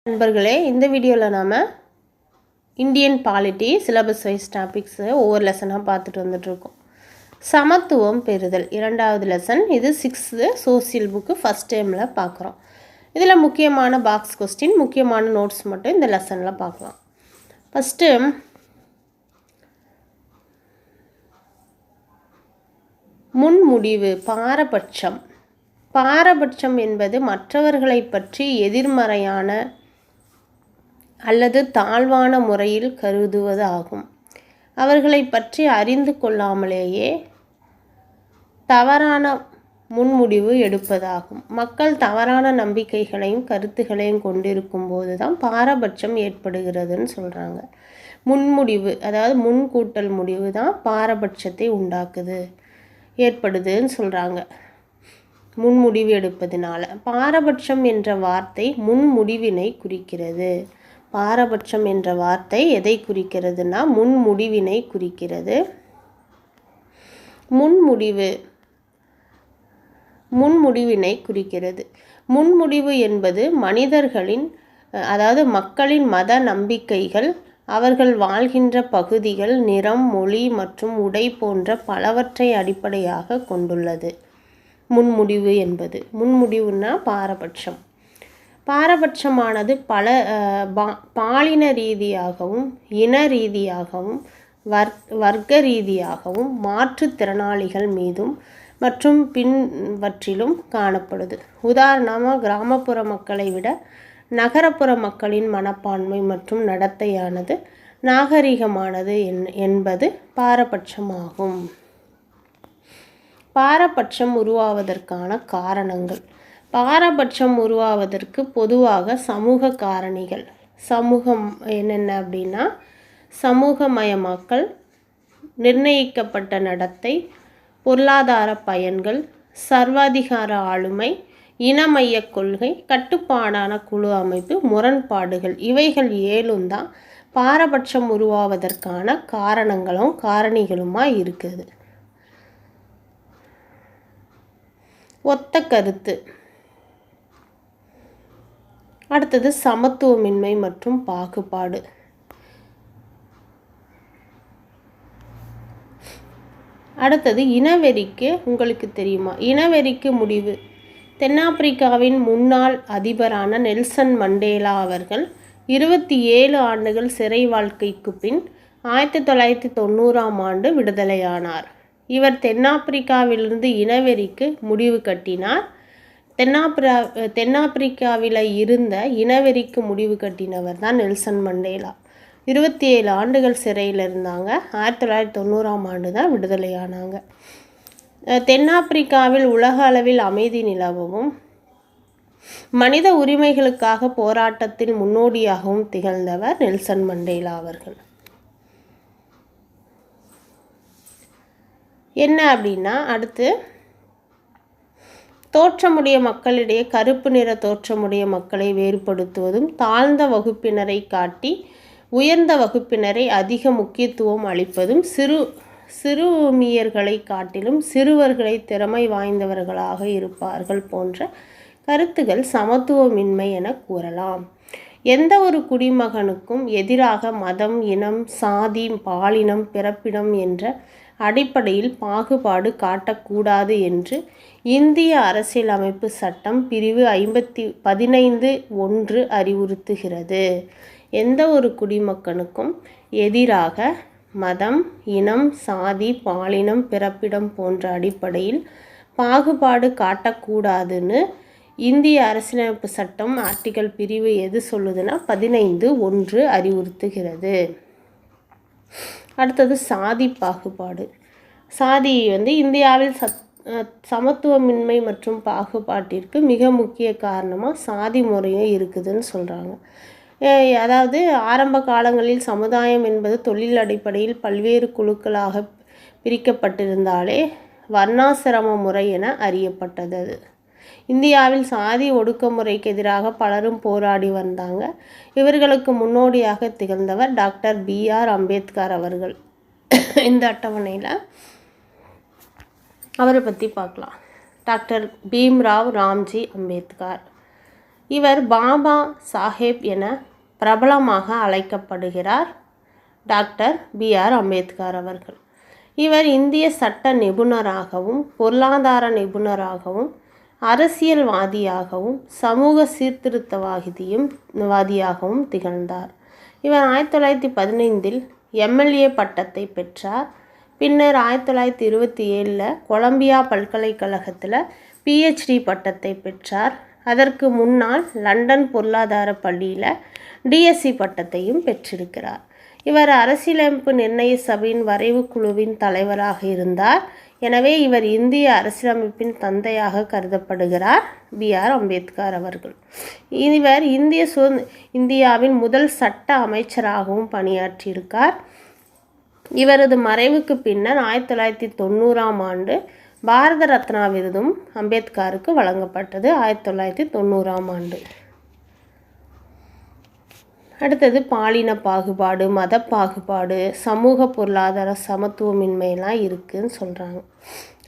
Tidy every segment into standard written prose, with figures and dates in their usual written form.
நண்பர்களே, இந்த வீடியோவில் நாம் Indian polity syllabus wise topics ஒவ்வொரு லெசனாக பார்த்துட்டு வந்துட்ருக்கோம். சமத்துவம் பெறுதல் 2வது லெசன். இது 6th சோசியல் புக்கு ஃபஸ்ட் டைமில் பார்க்குறோம். இதில் முக்கியமான பாக்ஸ் கொஸ்டின், முக்கியமான நோட்ஸ் மட்டும் இந்த லெசனில் பார்க்கலாம். ஃபஸ்ட்டு முன்முடிவு. பாரபட்சம் என்பது மற்றவர்களை பற்றி எதிர்மறையான அல்லது தாழ்வான முறையில் கருதுவது ஆகும். அவர்களை பற்றி அறிந்து கொள்ளாமலேயே தவறான முன்முடிவு எடுப்பதாகும். மக்கள் தவறான நம்பிக்கைகளையும் கருத்துக்களையும் கொண்டிருக்கும் போது தான் பாரபட்சம் ஏற்படுகிறதுன்னு சொல்கிறாங்க. முன்முடிவு, அதாவது முன்கூட்டல் முடிவு தான் பாரபட்சத்தை ஏற்படுதுன்னு சொல்கிறாங்க. முன்முடிவு எடுப்பதனால பாரபட்சம் என்ற வார்த்தை முன்முடிவினை குறிக்கிறது. பாரபட்சம் என்ற வார்த்தை எதை குறிக்கிறதுனா முன்முடிவினை குறிக்கிறது. முன்முடிவினை குறிக்கிறது. முன்முடிவு என்பது மனிதர்களின், அதாவது மக்களின் மத நம்பிக்கைகள், அவர்கள் வாழ்கின்ற பகுதிகள், நிறம், மொழி மற்றும் உடை போன்ற பலவற்றை அடிப்படையாக கொண்டுள்ளது. முன்முடிவு என்பது, முன்முடிவுன்னா பாரபட்சம். பாரபட்சமானது பல பாலின ரீதியாகவும், இன ரீதியாகவும், வர்க்க ரீதியாகவும், மாற்றுத்திறனாளிகள் மீதும் மற்றும் பின்வற்றிலும் காணப்படுது. உதாரணமாக, கிராமப்புற மக்களை விட நகரப்புற மக்களின் மனப்பான்மை மற்றும் நடத்தையானது நாகரிகமானது என்பது பாரபட்சமாகும். பாரபட்சம் உருவாவதற்கான காரணங்கள். பாரபட்சம் உருவாவதற்கு பொதுவாக சமூக காரணிகள். சமூகம் என்னென்ன அப்படின்னா, சமூகமயமாக்கல், நிர்ணயிக்கப்பட்ட நடத்தை, பொருளாதார பயன்கள், சர்வாதிகார ஆளுமை, இனமைய கொள்கை, கட்டுப்பாடான குழு அமைப்பு, முரண்பாடுகள், இவைகள் 7 தான் பாரபட்சம் உருவாவதற்கான காரணங்களும் காரணிகளுமா இருக்குது. ஒத்த கருத்து. அடுத்தது சமத்துவமின்மை மற்றும் பாகுபாடு. அடுத்தது இனவெறிக்கு. உங்களுக்கு தெரியுமா இனவெறிக்கு முடிவு? தென்னாப்பிரிக்காவின் முன்னாள் அதிபரான நெல்சன் மண்டேலா அவர்கள் 27 ஆண்டுகள் சிறை வாழ்க்கைக்கு பின் 1990ஆம் ஆண்டு விடுதலையானார். இவர் தென்னாப்பிரிக்காவிலிருந்து இனவெறிக்கு முடிவு கட்டினார். தென்னாப்பிரிக்காவில் இருந்த இனவெறிக்கு முடிவு கட்டினவர் தான் நெல்சன் மண்டேலா. 27 ஆண்டுகள் சிறையில் இருந்தாங்க. 1990ஆம் ஆண்டு தான் விடுதலையானாங்க. தென்னாப்பிரிக்காவில் உலக அளவில் அமைதி நிலவவும் மனித உரிமைகளுக்காக போராட்டத்தில் முன்னோடியாகவும் திகழ்ந்தவர் நெல்சன் மண்டேலா அவர்கள். என்ன அப்படின்னா, அடுத்து தோற்றமுடைய மக்களிடையே கருப்பு நிற தோற்றமுடைய மக்களை வேறுபடுத்துவதும், தாழ்ந்த வகுப்பினரை காட்டி உயர்ந்த வகுப்பினரை அதிக முக்கியத்துவம் அளிப்பதும், சிறுமியர்களை காட்டிலும் சிறுவர்களை திறமை வாய்ந்தவர்களாக இருப்பார்கள் போன்ற கருத்துகள் சமத்துவமின்மை என கூறலாம். எந்த ஒரு குடிமகனுக்கும் எதிராக மதம், இனம், சாதி, பாலினம், பிறப்பிடம் என்ற அடிப்படையில் பாகுபாடு காட்டக்கூடாது என்று இந்திய அரசியலமைப்பு சட்டம் பிரிவு 15(1) அறிவுறுத்துகிறது. எந்த ஒரு குடிமகனுக்கும் எதிராக மதம், இனம், சாதி, பாலினம், பிறப்பிடம் போன்ற அடிப்படையில் பாகுபாடு காட்டக்கூடாதுன்னு இந்திய அரசியலமைப்பு சட்டம் ஆர்டிகல் பிரிவு எது சொல்லுதுன்னா 15(1) அறிவுறுத்துகிறது. அடுத்தது சாதி பாகுபாடு. சாதி இந்தியாவில் சமத்துவமின்மை மற்றும் பாகுபாட்டிற்கு மிக முக்கிய காரணமாக சாதி முறையும் இருக்குதுன்னு சொல்கிறாங்க. அதாவது ஆரம்ப காலங்களில் சமுதாயம் என்பது தொழில் அடிப்படையில் பல்வேறு குழுக்களாக பிரிக்கப்பட்டிருந்தாலே வர்ணாசிரம முறை என அறியப்பட்டது. இந்தியாவில் சாதி ஒடுக்குமுறைக்கு எதிராக பலரும் போராடி வந்தாங்க. இவர்களுக்கு முன்னோடியாக திகழ்ந்தவர் டாக்டர் B.R. அம்பேத்கர் அவர்கள். இந்த அட்டவணையில் அவரை பற்றி பார்க்கலாம். டாக்டர் பீம்ராவ் ராம்ஜி அம்பேத்கர். இவர் பாபா சாஹேப் என பிரபலமாக அழைக்கப்படுகிறார். Doctor B.R. அம்பேத்கர் அவர்கள். இவர் இந்திய சட்ட நிபுணராகவும் பொருளாதார நிபுணராகவும் அரசியல்வாதியாகவும் சமூக சீர்திருத்தவாதியாகவும் திகழ்ந்தார். இவர் 1915 MLA பட்டத்தை பெற்றார். பின்னர் 1927 கொலம்பியா பல்கலைக்கழகத்தில் PhD பட்டத்தை பெற்றார். அதற்கு முன்னால் லண்டன் பொருளாதார பள்ளியில் DSc பட்டத்தையும் பெற்றிருக்கிறார். இவர் அரசியலமைப்பு நிர்ணய சபையின் வரைவு குழுவின் தலைவராக இருந்தார். எனவே இவர் இந்திய அரசியலமைப்பின் தந்தையாக கருதப்படுகிறார் B.R. அம்பேத்கர் அவர்கள். இவர் இந்தியாவின் முதல் சட்ட அமைச்சராகவும் பணியாற்றியிருக்கார். இவரது மறைவுக்கு பின்னர் 1990ஆம் ஆண்டு பாரத ரத்னா விருதும் அம்பேத்கருக்கு வழங்கப்பட்டது. 1990ஆம் ஆண்டு. அடுத்தது பாலின பாகுபாடு, மத பாகுபாடு, சமூக பொருளாதார சமத்துவமின்மையெல்லாம் இருக்குதுன்னு சொல்கிறாங்க.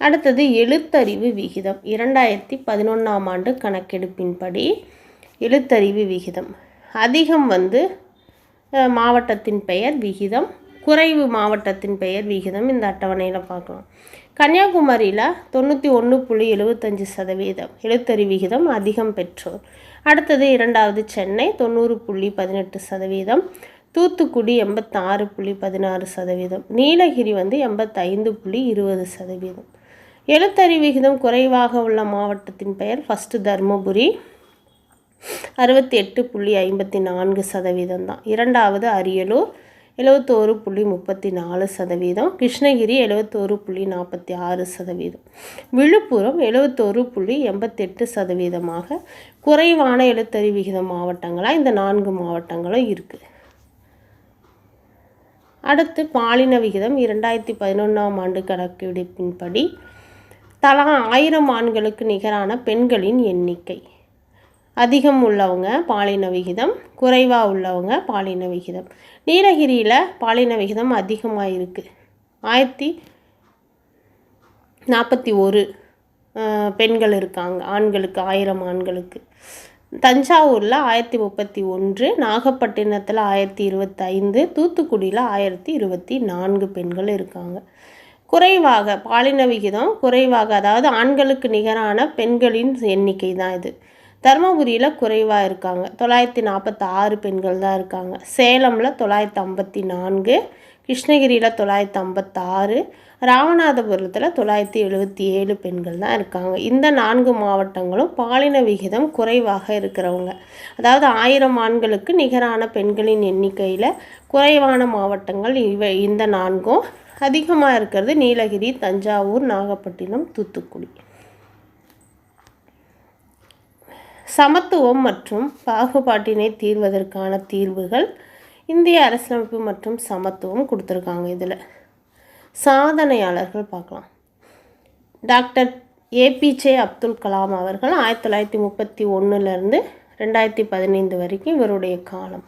அடுத்தது எழுத்தறிவு விகிதம். 2011ஆம் ஆண்டு கணக்கெடுப்பின்படி எழுத்தறிவு விகிதம் அதிகம் மாவட்டத்தின் பெயர் விகிதம், குறைவு மாவட்டத்தின் பெயர் விகிதம் இந்த அட்டவணையில் பார்க்கலாம். கன்னியாகுமரியில் 91.75% எழுத்தறிவு விகிதம் அதிகம் பெற்றோர். அடுத்தது இரண்டாவது சென்னை 90.18%, தூத்துக்குடி 86.16%, நீலகிரி 85.20%. எழுத்தறிவு விகிதம் குறைவாக உள்ள மாவட்டத்தின் பெயர் ஃபஸ்ட்டு தருமபுரி 68.54% தான். இரண்டாவது அரியலூர் 71.34%, கிருஷ்ணகிரி 71.46%, விழுப்புரம் 71.88%. குறைவான எழுத்தறிவு விகித மாவட்டங்களாக இந்த 4 மாவட்டங்களும் இருக்குது. அடுத்து பாலின விகிதம். 2011ஆம் ஆண்டு கணக்கெடுப்பின்படி தலா 1000 ஆண்களுக்கு நிகரான பெண்களின் எண்ணிக்கை. அதிகம் உள்ளவங்க பாலின விகிதம், குறைவாக உள்ளவங்க பாலின விகிதம். நீலகிரியில் பாலின விகிதம் அதிகமாக இருக்குது. 1041 பெண்கள் இருக்காங்க ஆண்களுக்கு, 1000 ஆண்களுக்கு. தஞ்சாவூரில் 1031, நாகப்பட்டினத்தில் 1025, தூத்துக்குடியில் 1024 பெண்கள் இருக்காங்க. குறைவாக பாலின விகிதம் குறைவாக, அதாவது ஆண்களுக்கு நிகரான பெண்களின் எண்ணிக்கை தான் இது. தருமபுரியில் குறைவாக இருக்காங்க, 946 பெண்கள் தான் இருக்காங்க. சேலமில் 954, கிருஷ்ணகிரியில் 956, ராமநாதபுரத்தில் 977 பெண்கள் தான் இருக்காங்க. இந்த 4 மாவட்டங்களும் பாலின விகிதம் குறைவாக இருக்கிறவங்க, அதாவது 1000 ஆண்களுக்கு நிகரான பெண்களின் எண்ணிக்கையில் குறைவான மாவட்டங்கள் இந்த 4ம். அதிகமாக இருக்கிறது நீலகிரி, தஞ்சாவூர், நாகப்பட்டினம், தூத்துக்குடி. சமத்துவம் மற்றும் பாகுபாட்டினை தீர்வதற்கான தீர்வுகள். இந்திய அரசியலமைப்பு மற்றும் சமத்துவம் கொடுத்துருக்காங்க. இதில் சாதனையாளர்கள் பார்க்கலாம். டாக்டர் APJ அப்துல் கலாம் அவர்கள் 1931 2015 வரைக்கும் இவருடைய காலம்.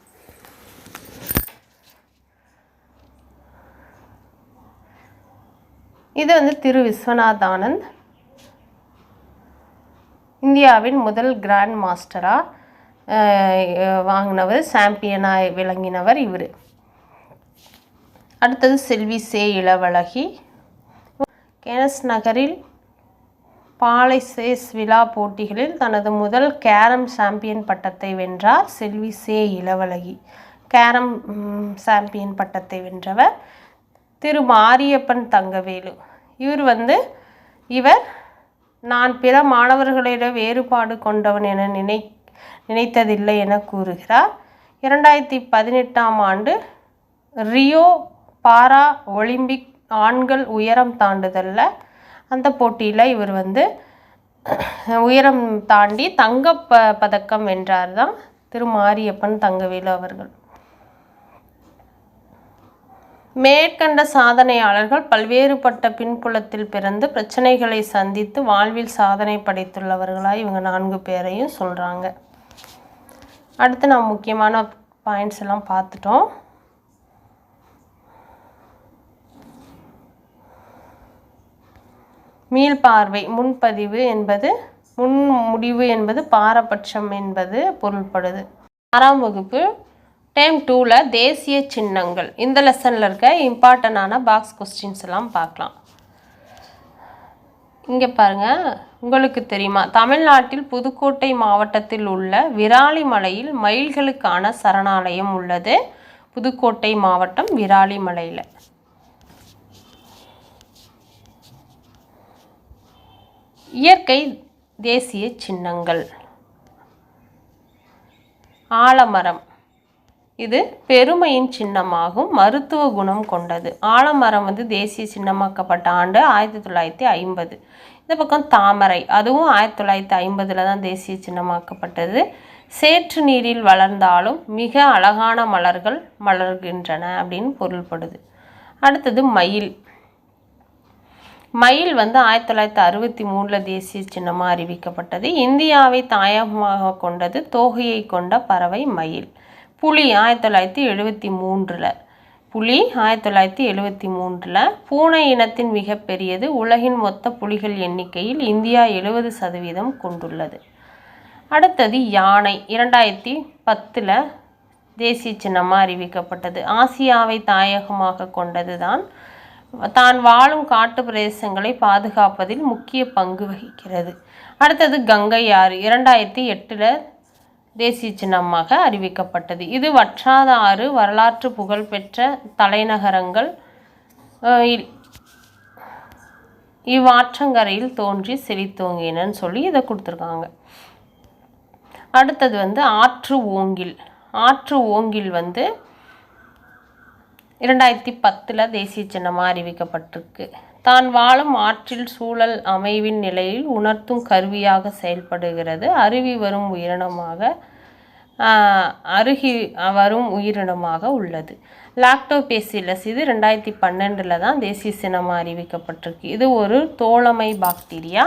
இது திரு விஸ்வநாத் ஆனந்த், இந்தியாவின் முதல் கிராண்ட் மாஸ்டராக வாங்கினவர், சாம்பியனாக விளங்கினவர் இவர். அடுத்தது செல்வி சே. இளவழகி. கேனஸ் நகரில் பாலைசேஸ் விழா போட்டிகளில் தனது முதல் கேரம் சாம்பியன் பட்டத்தை வென்றார் செல்வி சே. இளவழகி. கேரம் சாம்பியன் பட்டத்தை வென்றவர். திரு மாரியப்பன் தங்கவேலு. இவர் நான் பிற மாணவர்களிடம் வேறுபாடு கொண்டவன் என நினைத்ததில்லை என கூறுகிறார். 2018ஆம் ஆண்டு ரியோ பாரா ஒலிம்பிக் ஆண்கள் உயரம் தாண்டுதலில் அந்த போட்டியில் இவர் உயரம் தாண்டி தங்க பதக்கம் வென்றார் தான் திரு மாரியப்பன் தங்கவேலு அவர்கள். மேற்கண்ட சாதனையாளர்கள் பல்வேறுபட்ட பின்புலத்தில் பிறந்து பிரச்சனைகளை சந்தித்து வாழ்வில் சாதனை படைத்துள்ளவர்களாக இவங்க 4 பேரையும் சொல்கிறாங்க. அடுத்து நாம் முக்கியமான பாயிண்ட்ஸ் எல்லாம் பார்த்துட்டோம். மீள்பார்வை முன்பதிவு என்பது முன் முடிவு என்பது பாரபட்சம் என்பது பொருள்படுது. 6ஆம் வகுப்பு டைம் 2ல் தேசிய சின்னங்கள் இந்த லெசனில் இருக்க இம்பார்ட்டண்டான பாக்ஸ் கொஸ்டின்ஸ் எல்லாம் பார்க்கலாம். இங்கே பாருங்கள், உங்களுக்கு தெரியுமா தமிழ்நாட்டில் புதுக்கோட்டை மாவட்டத்தில் உள்ள விராலிமலையில் மயில்களுக்கான சரணாலயம் உள்ளது. புதுக்கோட்டை மாவட்டம் விராலிமலையில். இயற்கை தேசிய சின்னங்கள். ஆலமரம் இது பெருமையின் சின்னமாகும், மருத்துவ குணம் கொண்டது. ஆலமரம் தேசிய சின்னமாக்கப்பட்ட ஆண்டு 1950. இந்த பக்கம் தாமரை, அதுவும் 1950 தான் தேசிய சின்னமாக்கப்பட்டது. சேற்று நீரில் வளர்ந்தாலும் மிக அழகான மலர்கள் மலர்கின்றன அப்படின்னு பொருள்படுது. அடுத்தது மயில். மயில் 1963 தேசிய சின்னமாக அறிவிக்கப்பட்டது. இந்தியாவை தாயகமாக கொண்டது தோகையை கொண்ட பறவை மயில். புலி 1973. புலி 1973. பூனை இனத்தின் மிகப்பெரியது. உலகின் மொத்த புலிகள் எண்ணிக்கையில் இந்தியா 70% கொண்டுள்ளது. அடுத்தது யானை. 2010 தேசிய சின்னமாக அறிவிக்கப்பட்டது. ஆசியாவை தாயகமாக கொண்டது தான் வாழும் காட்டு பிரதேசங்களை பாதுகாப்பதில் முக்கிய பங்கு வகிக்கிறது. அடுத்தது கங்கை ஆறு. 2008 தேசிய சின்னமாக அறிவிக்கப்பட்டது. இது வற்றாத ஆறு. வரலாற்று புகழ்பெற்ற தலைநகரங்கள் இவ்வாற்றங்கரையில் தோன்றி செழித்தோங்கினன்னு சொல்லி இதை கொடுத்துருக்காங்க. அடுத்தது ஆற்று ஓங்கில். ஆற்று ஓங்கில் 2010 தேசிய சின்னமாக அறிவிக்கப்பட்டிருக்கு. தான் வாழும் ஆற்றில் சூழல் அமைவின் நிலையில் உணர்த்தும் கருவியாக செயல்படுகிறது. அருகி வரும் உயிரினமாக உள்ளது. லாக்டோபேசிலஸ் இது 2012 தான் தேசிய சின்னமாக அறிவிக்கப்பட்டிருக்கு. இது ஒரு தோழமை பாக்டீரியா.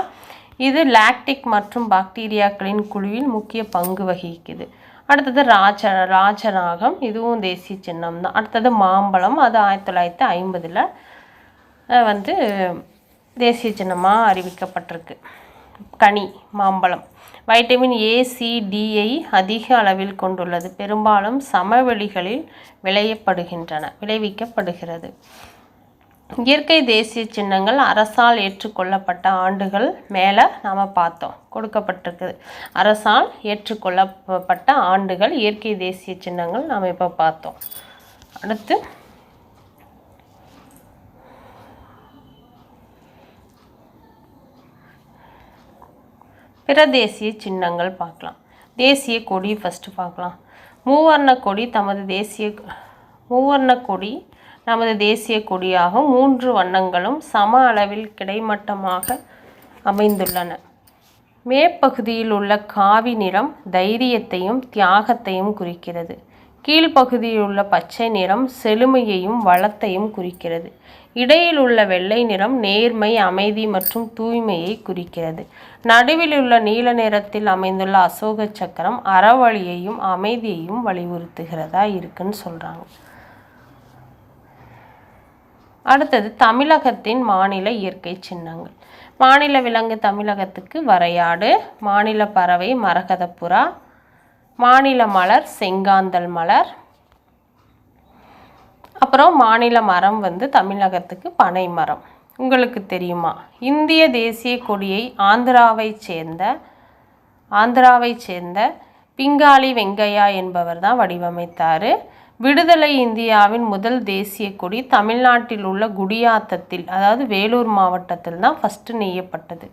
இது லாக்டிக் மற்றும் பாக்டீரியாக்களின் குழுவில் முக்கிய பங்கு வகிக்குது. அடுத்தது ராஜநாகம், இதுவும் தேசிய சின்னம் தான். அடுத்தது மாம்பழம், அது 1950 தேசிய சின்னமாக அறிவிக்கப்பட்டிருக்கு. கனி மாம்பழம் வைட்டமின் ஏ, சி, டியை அதிக அளவில் கொண்டுள்ளது. பெரும்பாலும் சமவெளிகளில் விளைவிக்கப்படுகிறது. இயற்கை தேசிய சின்னங்கள் அரசால் ஏற்றுக்கொள்ளப்பட்ட ஆண்டுகள் மேலே நாம் பார்த்தோம், கொடுக்கப்பட்டிருக்குது. அரசால் ஏற்றுக்கொள்ளப்பட்ட ஆண்டுகள் இயற்கை தேசிய சின்னங்கள் நாம் இப்போ பார்த்தோம். அடுத்து பிற தேசிய சின்னங்கள் பார்க்கலாம். தேசிய கொடி ஃபஸ்ட்டு பார்க்கலாம். மூவர்ண கொடி நமது தேசிய கொடியாகும். 3 வண்ணங்களும் சம அளவில் கிடைமட்டமாக அமைந்துள்ளன. மேற்பகுதியில் உள்ள காவி நிறம் தைரியத்தையும் தியாகத்தையும் குறிக்கிறது. கீழ்ப்பகுதியில் உள்ள பச்சை நிறம் செழுமையையும் வளத்தையும் குறிக்கிறது. இடையில் உள்ள வெள்ளை நிறம் நேர்மை, அமைதி மற்றும் தூய்மையை குறிக்கிறது. நடுவில் உள்ள நீல நிறத்தில் அமைந்துள்ள அசோக சக்கரம் அறவழியையும் அமைதியையும் வலியுறுத்துகிறதா இருக்குன்னு சொல்கிறாங்க. அடுத்தது தமிழகத்தின் மாநில இயற்கை சின்னங்கள். மாநில விலங்கு தமிழகத்துக்கு வரையாடு, மாநில பறவை மரகதப்புறா, மாநில மலர் செங்காந்தல் மலர், அப்புறம் மாநில மரம் தமிழகத்துக்கு பனை மரம். உங்களுக்கு தெரியுமா இந்திய தேசிய கொடியை ஆந்திராவை சேர்ந்த பிங்காலி வெங்கையா என்பவர் தான் வடிவமைத்தார். விடுதலை இந்தியாவின் முதல் தேசிய கொடி தமிழ்நாட்டில் உள்ள குடியாத்தத்தில், அதாவது வேலூர் மாவட்டத்தில் தான் ஃபஸ்ட்டு நெய்யப்பட்டது.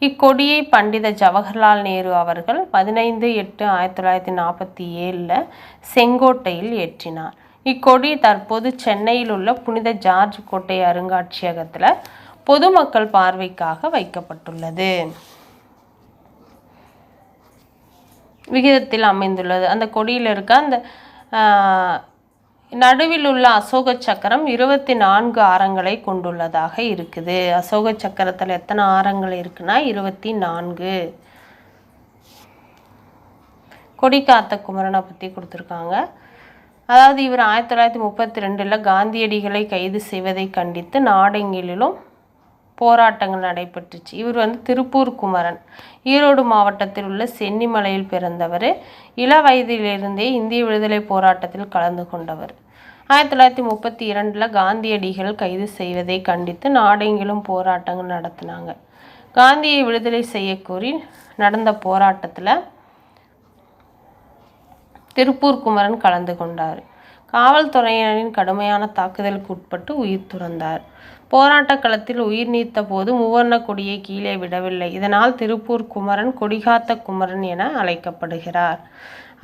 இக்கொடியை பண்டித ஜவஹர்லால் நேரு அவர்கள் 15/8/1947 செங்கோட்டையில் ஏற்றினார். இக்கொடி தற்போது சென்னையில் உள்ள புனித ஜார்ஜ் கோட்டை அருங்காட்சியகத்தில் பொதுமக்கள் பார்வைக்காக வைக்கப்பட்டுள்ளது. விகிதத்தில் அமைந்துள்ளது. அந்த கொடியில் இருக்க அந்த நடுவில் உள்ள அசோக சக்கரம் 24 ஆரங்களை கொண்டுள்ளதாக இருக்குது. அசோக சக்கரத்தில் எத்தனை ஆரங்கள் இருக்குன்னா 24. கொடி காத்த குமரனை பற்றி கொடுத்துருக்காங்க. அதாவது இவர் 1932 காந்தியடிகளை கைது செய்வதை கண்டித்து நாடெங்கிலும் போராட்டங்கள் நடைபெற்றுச்சு. இவர் திருப்பூர் குமரன், ஈரோடு மாவட்டத்தில் உள்ள சென்னிமலையில் பிறந்தவர். இள வயதிலிருந்தே இந்திய விடுதலை போராட்டத்தில் கலந்து கொண்டவர். 1932 காந்தியடிகள் கைது செய்வதை கண்டித்து நாடெங்கிலும் போராட்டங்கள் நடத்தினாங்க. காந்தியை விடுதலை செய்யக்கோரி நடந்த போராட்டத்தில் திருப்பூர் குமரன் கலந்து கொண்டார். காவல்துறையினரின் கடுமையான தாக்குதலுக்கு உட்பட்டு உயிர் துறந்தார். போராட்ட களத்தில் உயிர் நீத்த போது மூவர்ண கொடியை கீழே விடவில்லை. இதனால் திருப்பூர் குமரன் கொடிகாத்த குமரன் என அழைக்கப்படுகிறார்.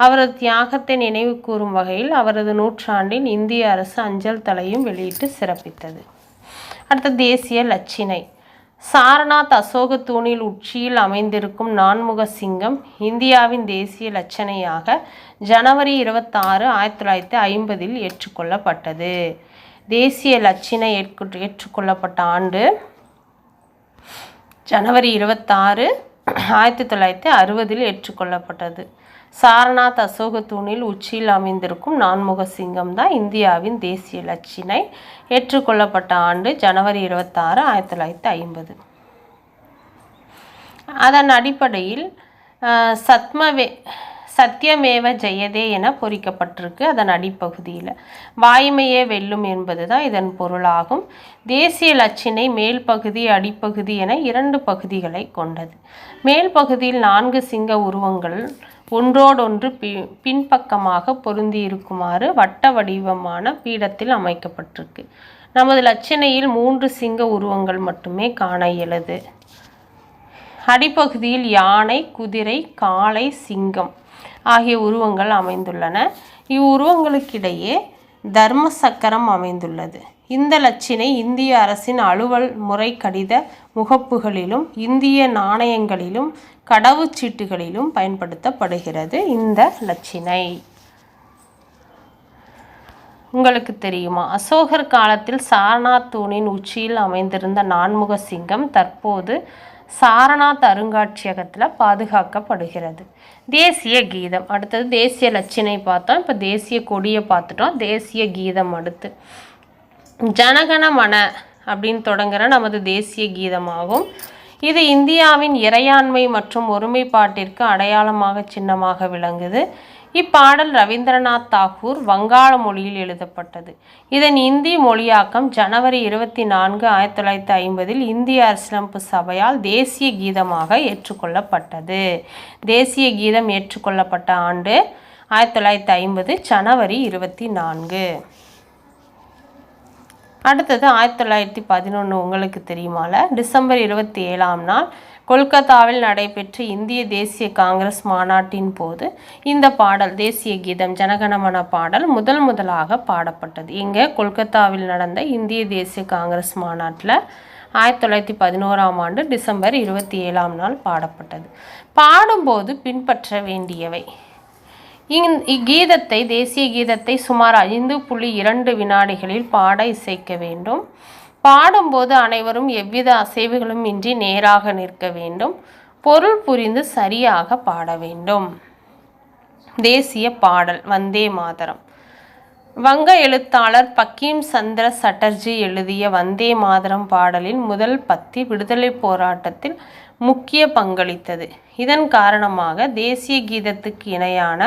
அவரது தியாகத்தை நினைவு கூறும் வகையில் அவரது நூற்றாண்டில் இந்திய அரசு அஞ்சல் தலையும் வெளியிட்டு சிறப்பித்தது. அடுத்த தேசிய லட்சினை. சாரநாத் அசோக தூணில் உச்சியில் அமைந்திருக்கும் நான்முக சிங்கம் இந்தியாவின் தேசிய லட்சணையாக ஜனவரி 26, 1950 ஏற்றுக்கொள்ளப்பட்டது. தேசிய லட்சினை ஏற்றுக்கொள்ளப்பட்ட ஆண்டு ஜனவரி 26, 1960 ஏற்றுக்கொள்ளப்பட்டது. சாரநாத் அசோக தூணில் உச்சியில் அமைந்திருக்கும் நான்முக சிங்கம் தான் இந்தியாவின் தேசிய லட்சினை. ஏற்றுக்கொள்ளப்பட்ட ஆண்டு ஜனவரி 26, 1950. அதன் அடிப்படையில் சத்தியமேவ ஜெயதே என பொறிக்கப்பட்டிருக்கு. அதன் அடிப்பகுதியில் வாய்மையே வெல்லும் என்பது தான் இதன் பொருளாகும். தேசிய லட்சினை மேல் பகுதி அடிப்பகுதி என 2 பகுதிகளை கொண்டது. மேல் பகுதியில் 4 சிங்க உருவங்கள் ஒன்றோடொன்று பின்பக்கமாக பொருந்தியிருக்குமாறு வட்ட வடிவமான பீடத்தில் அமைக்கப்பட்டிருக்கு. நமது லட்சணையில் 3 சிங்க உருவங்கள் மட்டுமே காண இயலுது. அடிப்பகுதியில் யானை, குதிரை, காளை, சிங்கம் ஆகிய உருவங்கள் அமைந்துள்ளன. இவ்வுருவங்களுக்கிடையே தர்ம சக்கரம் அமைந்துள்ளது. இந்த லட்சினை இந்திய அரசின் அலுவல் முறை கடித முகப்புகளிலும் இந்திய நாணயங்களிலும் கடவுச்சீட்டுகளிலும் பயன்படுத்தப்படுகிறது. இந்த லட்சினை உங்களுக்கு தெரியுமா? அசோகர் காலத்தில் சாரநாத் தூணின் உச்சியில் அமைந்திருந்த நான்முக சிங்கம் தற்போது சாரநாத் அருங்காட்சியகத்தில் பாதுகாக்கப்படுகிறது. தேசிய கீதம். அடுத்தது தேசிய லட்சினை பார்த்தோம். இப்போ தேசிய கொடியை பார்த்துட்டோம். தேசிய கீதம் அடுத்து ஜனகணமன அப்படின்னு தொடங்குகிற நமது தேசிய கீதமாகும். இது இந்தியாவின் இறையாண்மை மற்றும் ஒருமைப்பாட்டிற்கு அடையாளமாக சின்னமாக விளங்குது. இப்பாடல் ரவீந்திரநாத் தாகூர் வங்காள மொழியில் எழுதப்பட்டது. இதன் இந்தி மொழியாக்கம் ஜனவரி 24, 1950 இந்திய அரசியலமைப்பு சபையால் தேசிய கீதமாக ஏற்றுக்கொள்ளப்பட்டது. தேசிய கீதம் ஏற்றுக்கொள்ளப்பட்ட ஆண்டு 1950 ஜனவரி 24. அடுத்தது 1911 உங்களுக்கு தெரியுமால டிசம்பர் 27ஆம் நாள் கொல்கத்தாவில் நடைபெற்ற இந்திய தேசிய காங்கிரஸ் மாநாட்டின் போது இந்த பாடல் தேசிய கீதம் ஜனகணமன பாடல் முதலாக பாடப்பட்டது. இங்கே கொல்கத்தாவில் நடந்த இந்திய தேசிய காங்கிரஸ் மாநாட்டில் 1911ஆம் ஆண்டு டிசம்பர் 27ஆம் நாள் பாடப்பட்டது. பாடும்போது பின்பற்ற வேண்டியவை. இக்கீதத்தை தேசிய கீதத்தை சுமார் 5.2 வினாடிகளில் பாட இசைக்க வேண்டும். பாடும்போது அனைவரும் எவ்வித அசைவுகளும் இன்றி நேராக நிற்க வேண்டும். பொருள் புரிந்து சரியாக பாட வேண்டும். தேசிய பாடல் வந்தே மாதரம். வங்க எழுத்தாளர் பங்கிம் சந்திர சட்டர்ஜி எழுதிய வந்தே மாதரம் பாடலின் முதல் பத்தி விடுதலை போராட்டத்தில் முக்கிய பங்களித்தது. இதன் காரணமாக தேசிய கீதத்துக்கு இணையான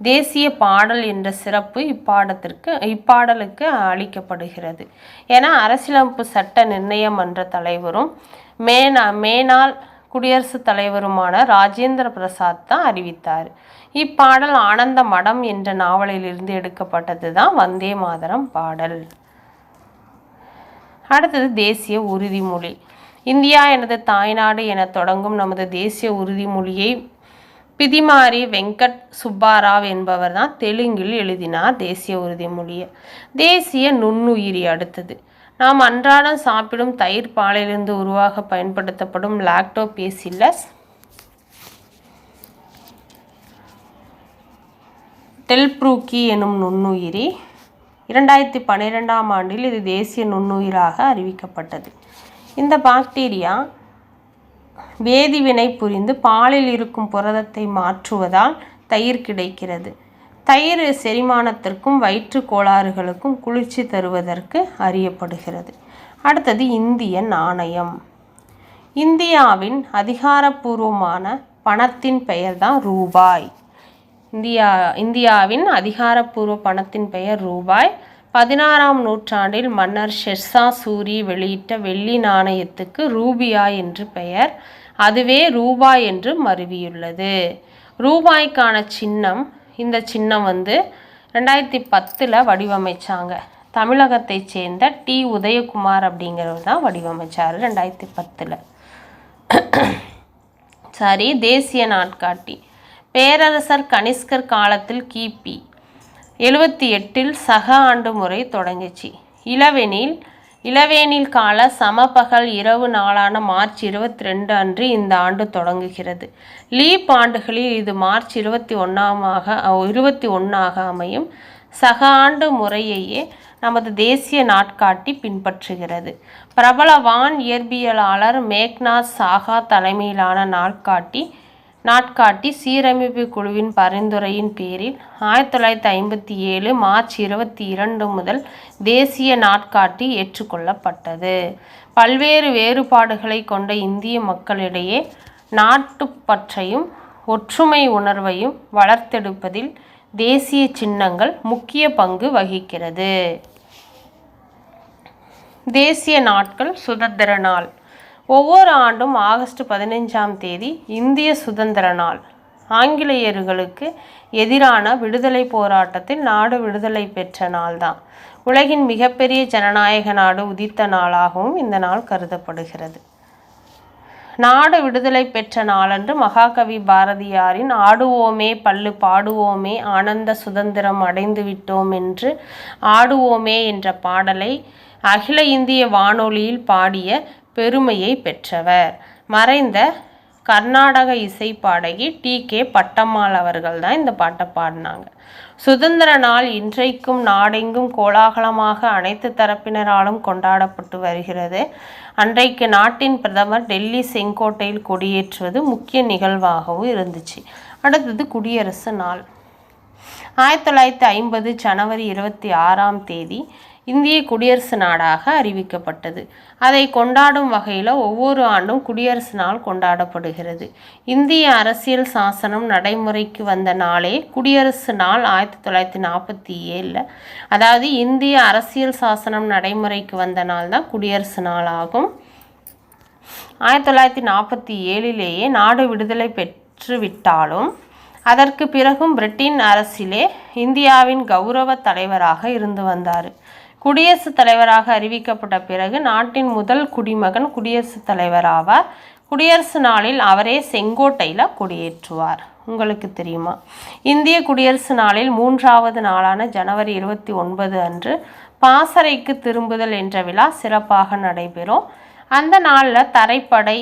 தேசிய பாடல் என்ற சிறப்பு இப்பாடலுக்கு அளிக்கப்படுகிறது என அரசியலமைப்பு சட்ட நிர்ணய மன்ற தலைவரும் மேனாள் குடியரசுத் தலைவருமான ராஜேந்திர பிரசாத் தான் அறிவித்தார். இப்பாடல் ஆனந்த மடம் என்ற நாவலிலிருந்து எடுக்கப்பட்டது தான் வந்தே மாதரம் பாடல். அடுத்தது தேசிய உறுதிமொழி. இந்தியா எனது தாய்நாடு என தொடங்கும் நமது தேசிய உறுதிமொழியை பிதிமாரி வெங்கட் சுப்பாராவ் என்பவர் தான் தெலுங்கில் எழுதினார். தேசிய உறுதிமொழியை. தேசிய நுண்ணுயிரி. அடுத்தது நாம் அன்றாடம் சாப்பிடும் தயிர் பாலிலிருந்து உருவாக பயன்படுத்தப்படும் லாக்டோபேசில்லஸ் டெல்ப்ரூக்கி எனும் நுண்ணுயிரி 2012ஆம் ஆண்டில் இது தேசிய நுண்ணுயிராக அறிவிக்கப்பட்டது. இந்த பாக்டீரியா வேதிவினை புரிந்து பாலில் இருக்கும் புரதத்தை மாற்றுவதால் தயிர் கிடைக்கிறது. தயிர் செரிமானத்திற்கும் வயிற்று கோளாறுகளுக்கும் குளிர்ச்சி தருவதற்கு அறியப்படுகிறது. அடுத்தது இந்திய நாணயம். இந்தியாவின் அதிகாரப்பூர்வமான பணத்தின் பெயர் தான் ரூபாய். இந்தியாவின் அதிகாரப்பூர்வ பணத்தின் பெயர் ரூபாய். 16ஆம் நூற்றாண்டில் மன்னர் ஷெர்ஷா சூரி வெளியிட்ட வெள்ளி நாணயத்துக்கு ரூபியா என்று பெயர். அதுவே ரூபாய் என்று மருவியுள்ளது. ரூபாய்க்கான சின்னம், இந்த சின்னம் 2010 வடிவமைச்சாங்க. தமிழகத்தை சேர்ந்த டி. உதயகுமார் அப்படிங்கிறவர் தான் வடிவமைச்சார் 2010. தேசிய நாட்காட்டி. பேரரசர் கனிஷ்கர் காலத்தில் கிபி 78 சக ஆண்டு முறை தொடங்கிச்சு. இளவேனில் கால சமபகல் இரவு நாளான மார்ச் 22 அன்று இந்த ஆண்டு தொடங்குகிறது. லீப் ஆண்டுகளில் இது மார்ச் 21ஆக அமையும். சக ஆண்டு முறையையே நமது தேசிய நாட்காட்டி பின்பற்றுகிறது. பிரபல வான் இயற்பியலாளர் மேக்நாத் சாகா தலைமையிலான நாட்காட்டி சீரமைப்பு குழுவின் பரிந்துரையின் பேரில் 1957 மார்ச் 22 முதல் தேசிய நாட்காட்டி ஏற்றுக்கொள்ளப்பட்டது. பல்வேறு வேறுபாடுகளை கொண்ட இந்திய மக்களிடையே நாட்டுப்பற்றையும் ஒற்றுமை உணர்வையும் வளர்த்தெடுப்பதில் தேசிய சின்னங்கள் முக்கிய பங்கு வகிக்கிறது. தேசிய நாட்கள். சுதந்திர நாள். ஒவ்வொரு ஆண்டும் ஆகஸ்ட் 15ஆம் தேதி இந்திய சுதந்திர நாள். ஆங்கிலேயர்களுக்கு எதிரான விடுதலை போராட்டத்தில் நாடு விடுதலை பெற்ற நாள்தான். உலகின் மிகப்பெரிய ஜனநாயக நாடு உதித்த நாளாகவும் இந்த நாள் கருதப்படுகிறது. நாடு விடுதலை பெற்ற நாளன்று மகாகவி பாரதியாரின் ஆடுவோமே பள்ளு பாடுவோமே ஆனந்த சுதந்திரம் அடைந்து விட்டோம் என்று ஆடுவோமே என்ற பாடலை அகில இந்திய வானொலியில் பாடிய பெருமையை பெற்றவர் மறைந்த கர்நாடக இசை பாடகி டி.கே. பட்டம்மாள் அவர்கள் தான் இந்த பாட்டை பாடினாங்க. சுதந்திர நாள் இன்றைக்கும் நாடெங்கும் கோலாகலமாக அனைத்து தரப்பினராலும் கொண்டாடப்பட்டு வருகிறது. அன்றைக்கு நாட்டின் பிரதமர் டெல்லி செங்கோட்டையில் கொடியேற்றுவது முக்கிய நிகழ்வாகவும் இருந்துச்சு. அடுத்தது குடியரசு நாள். 1950 ஜனவரி 26ஆம் தேதி இந்திய குடியரசு நாடாக அறிவிக்கப்பட்டது. அதை கொண்டாடும் வகையில் ஒவ்வொரு ஆண்டும் குடியரசு நாள் கொண்டாடப்படுகிறது. இந்திய அரசியல் சாசனம் நடைமுறைக்கு வந்த நாளே குடியரசு நாள் 1947. அதாவது இந்திய அரசியல் சாசனம் நடைமுறைக்கு வந்த நாள் தான் குடியரசு நாள் ஆகும். 1947 நாடு விடுதலை பெற்றுவிட்டாலும் அதற்கு பிறகும் பிரிட்டன் அரசிலே இந்தியாவின் கௌரவ தலைவராக இருந்து வந்தார். குடியரசுத் தலைவராக அறிவிக்கப்பட்ட பிறகு நாட்டின் முதல் குடிமகன் குடியரசுத் தலைவர் ஆவார். குடியரசு நாளில் அவரே செங்கோட்டையில் கொடியேற்றுவார். உங்களுக்கு தெரியுமா? இந்திய குடியரசு நாளில் 3வது நாளான ஜனவரி 29 அன்று பாசறைக்கு திரும்புதல் என்ற விழா சிறப்பாக நடைபெறும். அந்த நாளில் தரைப்படை,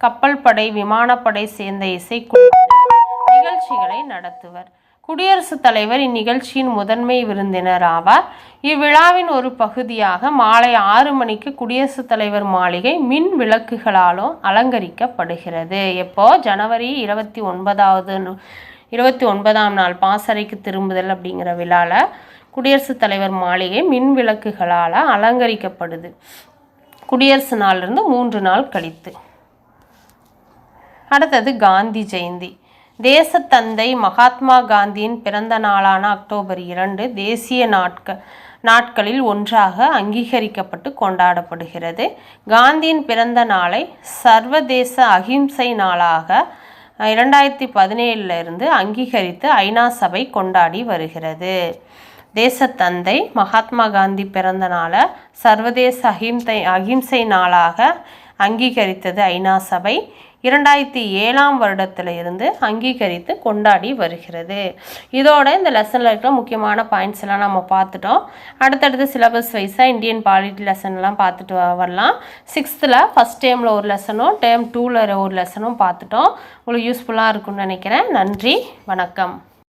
கப்பல் படை, விமானப்படை சேர்ந்த இசைக்குழுவினர் நிகழ்ச்சிகளை நடத்துவர். குடியரசுத் தலைவர் இந்நிகழ்ச்சியின் முதன்மை விருந்தினர் ஆவார். இவ்விழாவின் ஒரு பகுதியாக மாலை 6 மணிக்கு குடியரசுத் தலைவர் மாளிகை மின் விளக்குகளாலும் அலங்கரிக்கப்படுகிறது. எப்போ? ஜனவரி 29ஆம் நாள் பாசறைக்கு திரும்புதல் அப்படிங்கிற விழாவில் குடியரசுத் தலைவர் மாளிகை மின் விளக்குகளால் அலங்கரிக்கப்படுது. குடியரசு நாளிலிருந்து 3 நாள் கழித்து. அடுத்தது காந்தி ஜெயந்தி. தேசத்தந்தை மகாத்மா காந்தியின் பிறந்த நாளான அக்டோபர் 2 தேசிய நாட்களில் ஒன்றாக அங்கீகரிக்கப்பட்டு கொண்டாடப்படுகிறது. காந்தியின் பிறந்த நாளை சர்வதேச அகிம்சை நாளாக 2017 அங்கீகரித்து ஐநா சபை கொண்டாடி வருகிறது. தேசத்தந்தை மகாத்மா காந்தி பிறந்த நாளை சர்வதேச அகிம்சை நாளாக அங்கீகரித்தது ஐநா சபை. 2007ஆம் வருடத்திலிருந்து அங்கீகரித்து கொண்டாடி வருகிறது. இதோட இந்த லெசனில் இருக்கிற முக்கியமான பாயிண்ட்ஸ் எல்லாம் நம்ம பார்த்துட்டோம். அடுத்தடுத்து சிலபஸ் வைஸாக இந்தியன் பாலிட்டி லெசன்லாம் பார்த்துட்டு வரலாம். 6th ஃபஸ்ட் டேர்மில் ஒரு லெசனும் டேர்ம் 2ல் ஒரு லெசனும் பார்த்துட்டோம். உங்களுக்கு யூஸ்ஃபுல்லாக இருக்கும்னு நினைக்கிறேன். நன்றி, வணக்கம்.